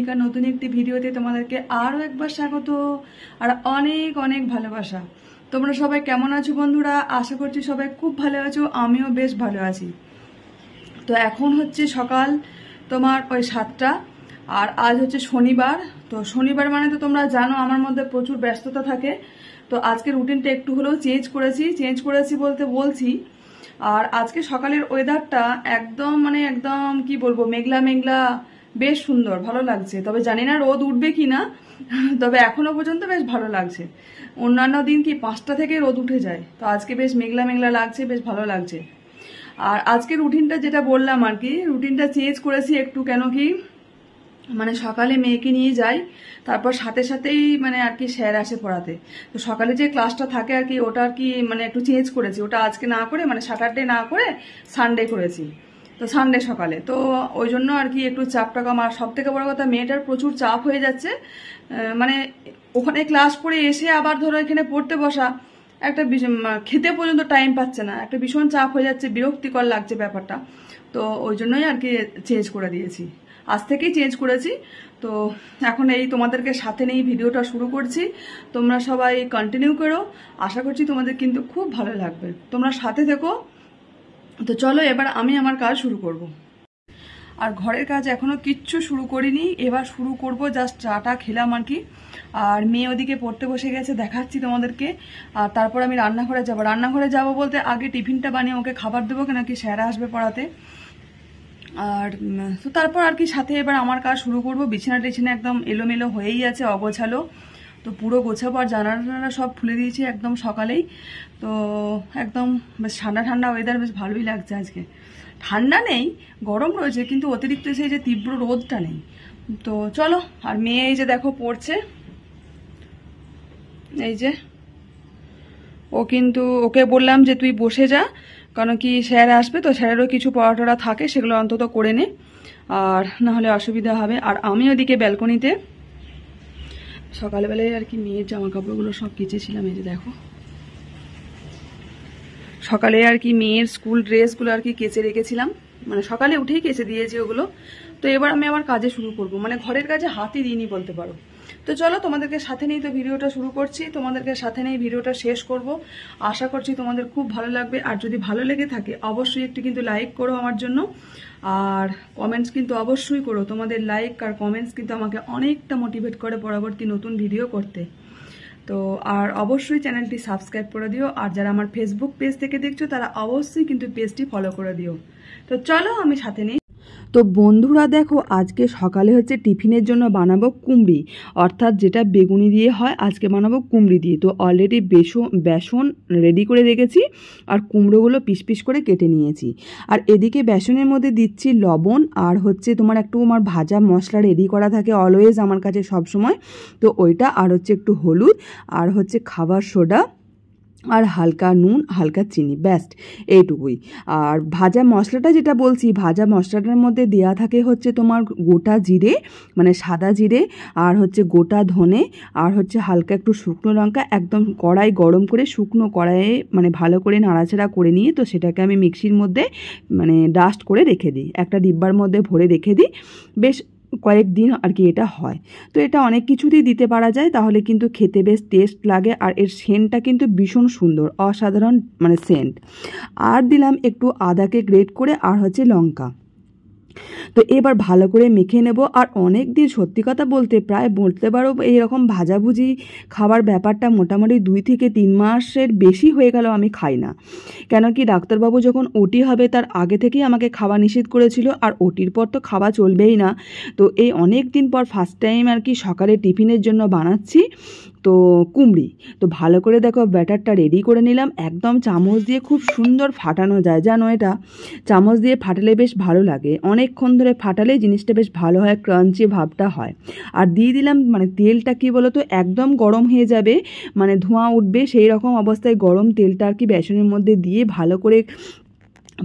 ভূমিকা নতুন একটি ভিডিওতে তোমাদেরকে আরও একবার স্বাগত আর অনেক অনেক ভালোবাসা। তোমরা সবাই কেমন আছো বন্ধুরা? আশা করছি সবাই খুব ভালো আছো, আমিও বেশ ভালো আছি। তো এখন হচ্ছে সকাল তোমার ওই 7টা, আর আজ হচ্ছে শনিবার। তো শনিবার মানে তো তোমরা জানো আমার মধ্যে প্রচুর ব্যস্ততা থাকে। তো আজকে রুটিনটা একটু হলেও চেঞ্জ করেছি বলছি। আর আজকে সকালের ওয়েদারটা একদম কি বলবো, মেঘলা মেঘলা, বেশ সুন্দর, ভালো লাগছে। তবে জানি না রোদ উঠবে কি না, তবে এখনো পর্যন্ত বেশ ভালো লাগছে। অন্যান্য দিন কি 5টা থেকে রোদ উঠে যায়, তো আজকে বেশ মেঘলা মেঘলা লাগছে, বেশ ভালো লাগছে। আর আজকে রুটিনটা যেটা বললাম আর কি, রুটিনটা চেঞ্জ করেছি একটু। কেন কি, মানে সকালে মেয়েকে নিয়ে যাই, তারপর সাথে সাথেই মানে আর কি স্যার আসে পড়াতে। তো সকালে যে ক্লাসটা থাকে আর কি, ওটা আর কি মানে একটু চেঞ্জ করেছি। ওটা আজকে না করে, মানে স্যাটারডে না করে সানডে করেছি। তো সানডে সকালে, তো ওই জন্য আর কি একটু চাপটা কম। আর সব থেকে বড় কথা, মেয়েটার প্রচুর চাপ হয়ে যাচ্ছে। মানে ওখানে ক্লাস করে এসে আবার ধরো এখানে পড়তে বসা, একটা খেতে পর্যন্ত টাইম পাচ্ছে না, একটা ভীষণ চাপ হয়ে যাচ্ছে, বিরক্তিকর লাগছে ব্যাপারটা। তো ওই জন্যই আর কি চেঞ্জ করে দিয়েছি, আজ থেকেই চেঞ্জ করেছি। তো এখন এই তোমাদেরকে সাথে নিয়ে ভিডিওটা শুরু করছি। তোমরা সবাই কন্টিনিউ করো, আশা করছি তোমাদের কিন্তু খুব ভালো লাগবে, তোমরা সাথে থেকো। তো চলো এবার আমি আমার কাজ শুরু করব। আর ঘরের কাজ এখনো কিচ্ছু শুরু করিনি, এবার শুরু করব। জাস্ট চাটা খেলাম আর কি। আর মেয়ে ওদিকে পড়তে বসে গেছে, দেখাচ্ছি তোমাদেরকে। আর তারপর আমি রান্নাঘরে যাব বলতে আগে টিফিনটা বানিয়ে ওকে খাবার দেবো, কেন কি স্যার আসবে পড়াতে। আর তো তারপর আর কি সাথে এবার আমার কাজ শুরু করব। বিছানা টিছানা একদম এলোমেলো হয়েই আছে, অগোছালো। তো পুরো গোছাবো। আর জানালা সব খুলে দিয়েছি একদম সকালেই। তো একদম বেশ ঠান্ডা ঠান্ডা ওয়েদার, বেশ ভালোই লাগছে আজকে। ঠান্ডা নেই, গরম রয়েছে, কিন্তু অতিরিক্ত সেই যে তীব্র রোদটা নেই। তো চলো। আর মেয়ে এই যে দেখো পড়ছে, এই যে ও, কিন্তু ওকে বললাম যে তুই বসে যা, কারণ কি স্যার আসবে, তো স্যারেরও কিছু পড়াটরা থাকে, সেগুলো অন্তত করে নে, আর না হলে অসুবিধা হবে। আর আমি ওদিকে ব্যালকনিতে সকালবেলায় আর কি মেয়ের জামা কাপড়গুলো সব কেচেছিলাম। এই যে দেখো, সকালে আর কি মেয়ের স্কুল ড্রেসগুলো আর কি কেচে রেখেছিলাম, মানে সকালে উঠেই কেচে দিয়েছি ওগুলো। তো এবার আমি আবার কাজে শুরু করব, মানে ঘরের কাজে হাতই দিইনি বলতে পারো। তো চলো তোমাদেরকে সাথে নিয়ে তো ভিডিওটা শুরু করছি, তোমাদেরকে সাথে নিয়ে ভিডিওটা শেষ করব। আশা করছি তোমাদের খুব ভালো লাগবে। আর যদি ভালো লেগে থাকে অবশ্যই একটু কিন্তু লাইক করো আমার জন্য, আর কমেন্টস কিন্তু অবশ্যই করো। তোমাদের লাইক আর কমেন্টস কিন্তু আমাকে অনেকটা মোটিভেট করে পরবর্তী নতুন ভিডিও করতে। তো আর অবশ্যই চ্যানেলটি সাবস্ক্রাইব করে দিও। আর যারা আমার ফেসবুক পেজ থেকে দেখছো তারা অবশ্যই কিন্তু পেজটি ফলো করে দিও। তো চলো আমি সাথে নিই। তো বন্ধুরা দেখো, আজকে সকালে হচ্ছে টিফিনের জন্য বানাবো কুমড়ি, অর্থাৎ যেটা বেগুনি দিয়ে হয়, আজকে বানাবো কুমড়ি দিয়ে। তো অলরেডি বেসন রেডি করে রেখেছি, আর কুমড়োগুলো পিস পিস করে কেটে নিয়েছি। আর এদিকে বেসনের মধ্যে দিচ্ছি লবণ, আর হচ্ছে তোমার একটু আমার ভাজা মশলা রেডি করা থাকে অলওয়েজ আমার কাছে সব সময়, তো ওইটা, আর হচ্ছে একটু হলুদ, আর হচ্ছে খাবার সোডা, আর হালকা নুন, হালকা চিনি, ব্যাস্ট এইটুকুই। আর ভাজা মশলাটা যেটা বলছি, ভাজা মশলাটার মধ্যে দেয়া থাকে হচ্ছে তোমার গোটা জিরে, মানে সাদা জিরে, আর হচ্ছে গোটা ধনে, আর হচ্ছে হালকা একটু শুকনো লঙ্কা। একদম কড়াই গরম করে শুকনো কড়াইয়ে মানে ভালো করে নাড়াচাড়া করে নিয়ে, তো সেটাকে আমি মিক্সির মধ্যে মানে ডাস্ট করে রেখে দিই, একটা ডিব্বার মধ্যে ভরে রেখে দিই। বেশ কয়েকদিন আর কি এটা হয়। তো এটা অনেক কিছুতেই দিতে পারা যায়, তাহলে কিন্তু খেতে বেশ টেস্ট লাগে। আর এর সেন্টটা কিন্তু ভীষণ সুন্দর, অসাধারণ মানে সেন্ট। আর দিলাম একটু আদাকে গ্রেট করে, আর হচ্ছে লঙ্কা। তো এবার ভালো করে মেখে নেব। আর অনেক দিন, সত্যি কথা বলতে প্রায় বলতে পারো এইরকম ভাজাভুজি খাবার ব্যাপারটা মোটামুটি 2 থেকে 3 মাসের বেশি হয়ে গেল আমি খাই না। কেন কি, ডাক্তারবাবু যখন ওটি হবে তার আগে থেকেই আমাকে খাওয়া নিষেধ করেছিল, আর ওটির পর তো খাওয়া চলবেই না। তো এই অনেক দিন পর ফার্স্ট টাইম আর কি সকালে টিফিনের জন্য বানাচ্ছি তো কুমড়ি। তো ভালো করে দেখো ব্যাটারটা রেডি করে নিলাম, একদম চামচ দিয়ে খুব সুন্দর ফাটানো যায়, জানো এটা চামচ দিয়ে ফাটালে বেশ ভালো লাগে, অনেকক্ষণ ধরে ফাটালে জিনিসটা বেশ ভালো হয়, ক্রাঞ্চি ভাবটা হয়। আর দিয়ে দিলাম মানে তেলটা কি বলো তো, একদম গরম হয়ে যাবে, মানে ধোঁয়া উঠবে সেই রকম অবস্থায় গরম তেলটা আর কি বেসনের মধ্যে দিয়ে ভালো করে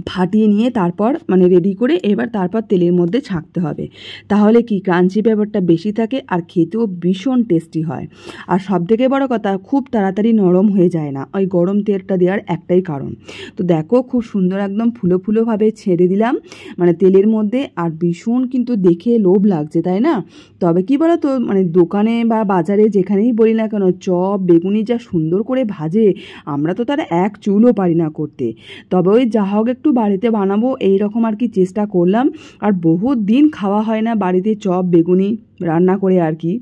ফাটিয়ে নিয়ে তারপর মানে রেডি করে এবার তারপর তেলের মধ্যে ছাঁকতে হবে। তাহলে কি ক্রাঞ্চি ব্যাপারটা বেশি থাকে আর খেতেও ভীষণ টেস্টি হয়। আর সবথেকে বড় কথা, খুব তাড়াতাড়ি নরম হয়ে যায় না, ওই গরম তেলটা দেওয়ার একটাই কারণ। তো দেখো খুব সুন্দর একদম ফুলো ফুলোভাবে ছেড়ে দিলাম মানে তেলের মধ্যে, আর ভীষণ কিন্তু দেখে লোভ লাগছে, তাই না? তবে কি বলো তো, মানে দোকানে বা বাজারে যেখানেই বলি না কেন, চপ বেগুনি যা সুন্দর করে ভাজে, আমরা তো তার এক চুলও পারি না করতে। তবে ওই যা হোক একটু বাড়িতে বানাবো এই রকম আর কি চেষ্টা করলাম। আর বহুত দিন খাওয়া হয় না বাড়িতে চপ বেগুনি রান্না করে আর কি।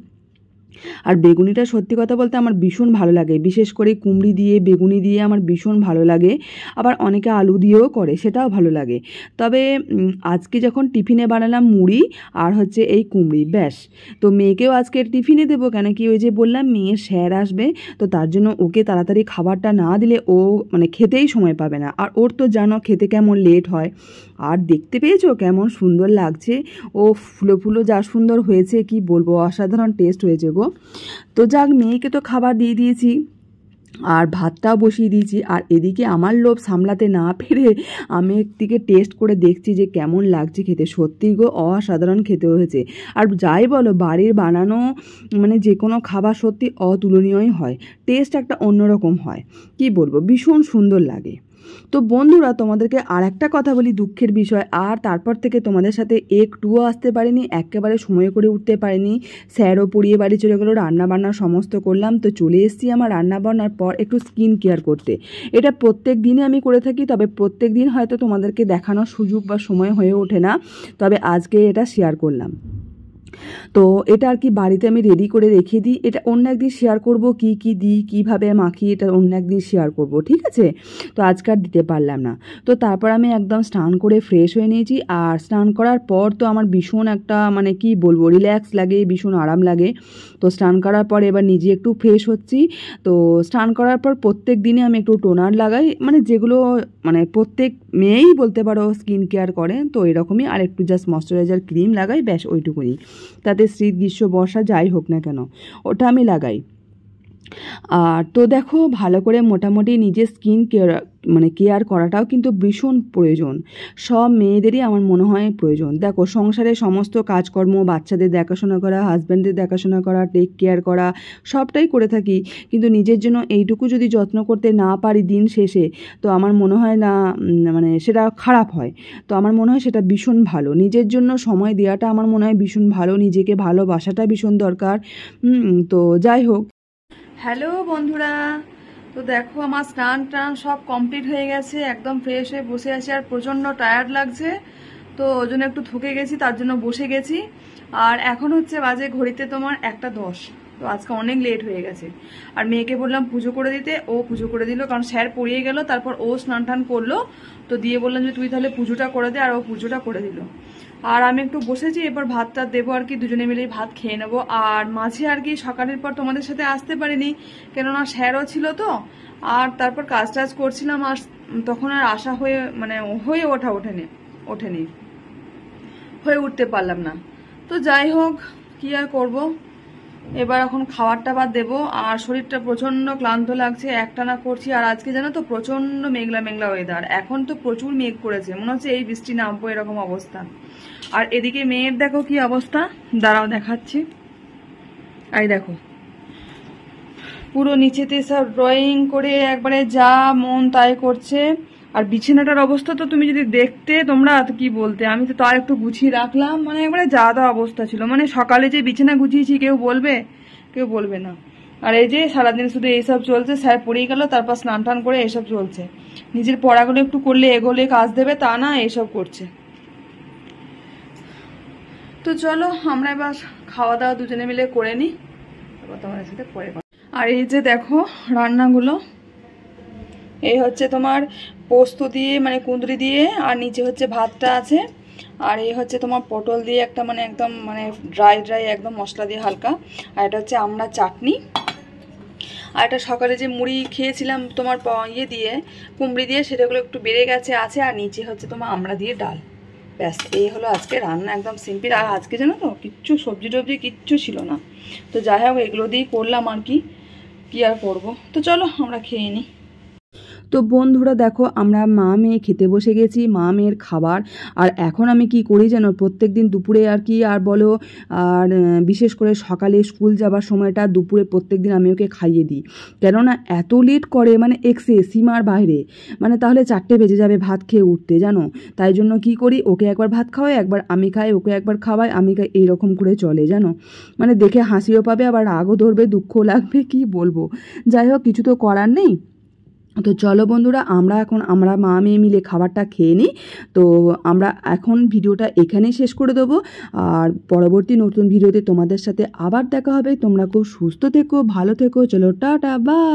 আর বেগুনিটা সত্যি কথা বলতে আমার ভীষণ ভালো লাগে, বিশেষ করে কুমড়ি দিয়ে বেগুনি দিয়ে আমার ভীষণ ভালো লাগে। আবার অনেকে আলু দিয়েও করে, সেটাও ভালো লাগে। তবে আজকে যখন টিফিনে বানালাম মুড়ি আর হচ্ছে এই কুমড়ি, ব্যাস। তো মেয়েকেও আজকে টিফিনে দেবো, কেন কি ওই যে বললাম মেয়ের স্যার আসবে, তো তার জন্য ওকে তাড়াতাড়ি খাবারটা না দিলে ও মানে খেতেই সময় পাবে না। আর ওর তো জানো খেতে কেমন লেট হয়। আর দেখতে পেয়েছো কেমন সুন্দর লাগছে, ও ফুলো ফুলো যা সুন্দর হয়েছে কি বলবো, অসাধারণ টেস্ট হয়েছে গো। তো যাক, মেয়েকে তো খাবার দিয়ে দিয়েছি আর ভাতটাও বসিয়ে দিয়েছি। আর এদিকে আমার লোভ সামলাতে না পেরে আমি একদিকে টেস্ট করে দেখছি যে কেমন লাগছে খেতে। সত্যি গো অসাধারণ খেতে হয়েছে। আর যাই বলো, বাড়ির বানানো মানে যে কোনো খাবার সত্যি অতুলনীয়ই হয়, টেস্ট একটা অন্যরকম হয়, কি বলবো, ভীষণ সুন্দর লাগে। তো বন্ধুরা, তোমাদেরকে আর একটা কথা বলি, দুঃখের বিষয়, আর তারপর থেকে তোমাদের সাথে একটুও আসতে পারিনি, একেবারে সময় করে উঠতে পারিনি। স্যারও পড়িয়ে বাড়ি চলে গেলো, রান্নাবান্না সমস্ত করলাম। তো চলে এসেছি আমার রান্নাবান্নার পর একটু স্কিন কেয়ার করতে। এটা প্রত্যেক দিনই আমি করে থাকি, তবে প্রত্যেক দিন হয়তো তোমাদেরকে দেখানোর সুযোগ বা সময় হয়ে ওঠে না, তবে আজকে এটা শেয়ার করলাম। তো এটা আর কি বাড়িতে আমি রেডি করে রেখে দিই, এটা অন্য একদিন শেয়ার করব, কি কি দিই কীভাবে মাখি, এটা অন্য একদিন শেয়ার করব, ঠিক আছে? তো আজকে আর দিতে পারলাম না। তো তারপর আমি একদম স্নান করে ফ্রেশ হয়ে নিয়েছি। আর স্নান করার পর তো আমার ভীষণ একটা মানে কি বলবো রিল্যাক্স লাগে, ভীষণ আরাম লাগে। তো স্নান করার পর এবার নিজে একটু ফ্রেশ হচ্ছি। তো স্নান করার পর প্রত্যেক দিনে আমি একটু টোনার লাগাই, মানে যেগুলো মানে প্রত্যেক মেয়েই বলতে পারো স্কিন কেয়ার করে, তো এরকমই। আর একটু জাস্ট ময়শ্চারাইজার ক্রিম লাগাই, ব্যাস ওইটুকুনি। তাতে শীত গ্রীষ্ম বর্ষা যাই হোক না কেন ওটা আমি লাগাই। আর তো দেখো, ভালো করে মোটামুটি নিজের স্কিন কেয়ার করাটাও কিন্তু ভীষণ প্রয়োজন, সব মেয়েদেরই আমার মনে হয় প্রয়োজন। দেখো, সংসারে সমস্ত কাজকর্ম, বাচ্চাদের দেখাশোনা করা, হাজব্যান্ডের দেখাশোনা করা, টেক কেয়ার করা, সবটাই করে থাকি, কিন্তু নিজের জন্য এইটুকু যদি যত্ন করতে না পারি দিন শেষে, তো আমার মনে হয় না মানে সেটা খারাপ হয়। তো আমার মনে হয় সেটা ভীষণ ভালো, নিজের জন্য সময় দেওয়াটা আমার মনে হয় ভীষণ ভালো, নিজেকে ভালোবাসাটা ভীষণ দরকার। তো যাই হোক, হ্যালো বন্ধুরা, তো দেখো আমার স্নান টান সব কমপ্লিট হয়ে গেছে, একদম ফ্রেশ হয়ে বসে আছি। আর প্রচণ্ড টায়ার্ড লাগছে, তো ওই জন্য একটু থকে গেছি, তার জন্য বসে গেছি। আর এখন হচ্ছে বাজে ঘড়িতে তোমার 1:10। তো আজকে অনেক লেট হয়ে গেছে। আর মেয়েকে বললাম পুজো করে দিতে, ও পুজো করে দিল, কারণ স্যার পড়িয়ে গেল, তারপর ও স্নান টান করলো। তো দিয়ে বললাম যে তুই তাহলে পুজোটা করে দে, আর ও পুজোটা করে দিল। আর আমি একটু বসেছি, এবার ভাতটা দেবো আর কি, দুজনে মিলেই ভাত খেয়ে নেবো। আর মাঝে আর কি সকালের পর তোমাদের সাথে আসতে পারিনি, কেননা স্যারও ছিল তো, আর তারপর কাজ টাজ করছিলাম, আর তখন আর আশা হয়ে ওঠেনি, হয়ে উঠতে পারলাম না। তো যাই হোক, কি আর করব, এবার এখন খাবার টাবার দেবো। আর শরীরটা প্রচণ্ড ক্লান্ত লাগছে, একটানা করছি। আর আজকে জানো তো প্রচণ্ড মেঘলা মেঘলা ওয়েদার, এখন তো প্রচুর মেঘ করেছে, মনে হচ্ছে এই বৃষ্টি নামবো এরকম অবস্থা। আর এদিকে মেয়ের দেখো কি অবস্থা, দাঁড়াও দেখাচ্ছি। এই দেখো, পুরো নিচেতে সব ড্রয়িং করে একবারে যা মন তাই করছে। আর বিছানাটার অবস্থা তো তুমি যদি দেখতে, তোমরা কি বলতে, আমি তো তার একটু গুছিয়ে রাখলাম, মানে একবারে যা তা অবস্থা ছিল। মানে সকালে যে বিছানা গুছিয়েছি কেউ বলবে না। আর এই যে সারাদিন শুধু এইসব চলছে, স্যার পড়েই গেল, তারপর স্নান টান করে এসব চলছে। নিজের পড়াগুলো একটু করলে এগোলে কাজ দেবে, তা না এসব করছে। তো চলো আমরা এবার খাওয়া দাওয়া দুজনে মিলে করে নিই, তোমাদের সাথে পরে। আর এই যে দেখো রান্নাগুলো, এই হচ্ছে তোমার পোস্ত দিয়ে মানে কুঁদরি দিয়ে, আর নিচে হচ্ছে ভাতটা আছে। আর এই হচ্ছে তোমার পটল দিয়ে একটা মানে একদম মানে ড্রাই একদম মশলা দিয়ে হালকা। আর এটা হচ্ছে আমরা চাটনি। আর এটা সকালে যে মুড়ি খেয়েছিলাম তোমার ইয়ে দিয়ে কুমড়ি দিয়ে, সেটাগুলো একটু বেড়ে গেছে আছে। আর নিচে হচ্ছে তোমার আমরা দিয়ে ডাল, ব্যাস এই হলো আজকে রান্না, একদম সিম্পল। আর আজকে জানো তো কিচ্ছু সবজি টবজি কিচ্ছু ছিল না, তো যাই হোক এগুলো দিয়েই করলাম আর কি আর করবো। তো চলো আমরা খেয়ে নিই। তো বন্ধুরা দেখো আমরা মা মেয়ে খেতে বসে গেছি, মা মেয়ের খাবার। আর এখন আমি কি করি যেন, প্রত্যেক দিন দুপুরে আর কি আর বলো, আর বিশেষ করে সকালে স্কুল যাবার সময়টা দুপুরে প্রত্যেক দিন আমি ওকে খাইয়ে দিই। কেননা এত লেট করে, মানে সীমার বাইরে, মানে তাহলে 4টে বেজে যাবে ভাত খেয়ে উঠতে জানো। তাই জন্য কি করি, ওকে একবার ভাত খাওয়াই, একবার আমি খাই, ওকে একবার খাওয়াই আমি খাই, এইরকম করে চলে জানো। মানে দেখে হাসিও পাবে আবার রাগও ধরবে, দুঃখও লাগবে, কি বলবো। যাই হোক, কিছু তো করার নেই। তো চলো বন্ধুরা, আমরা মা মেয়ে মিলে খাবারটা খেয়ে নিই। তো আমরা এখন ভিডিওটা এখানেই শেষ করে দেবো। আর পরবর্তী নতুন ভিডিওতে তোমাদের সাথে আবার দেখা হবে। তোমরা খুব সুস্থ থেকো, ভালো থেকো। চলো টাটা, বাই।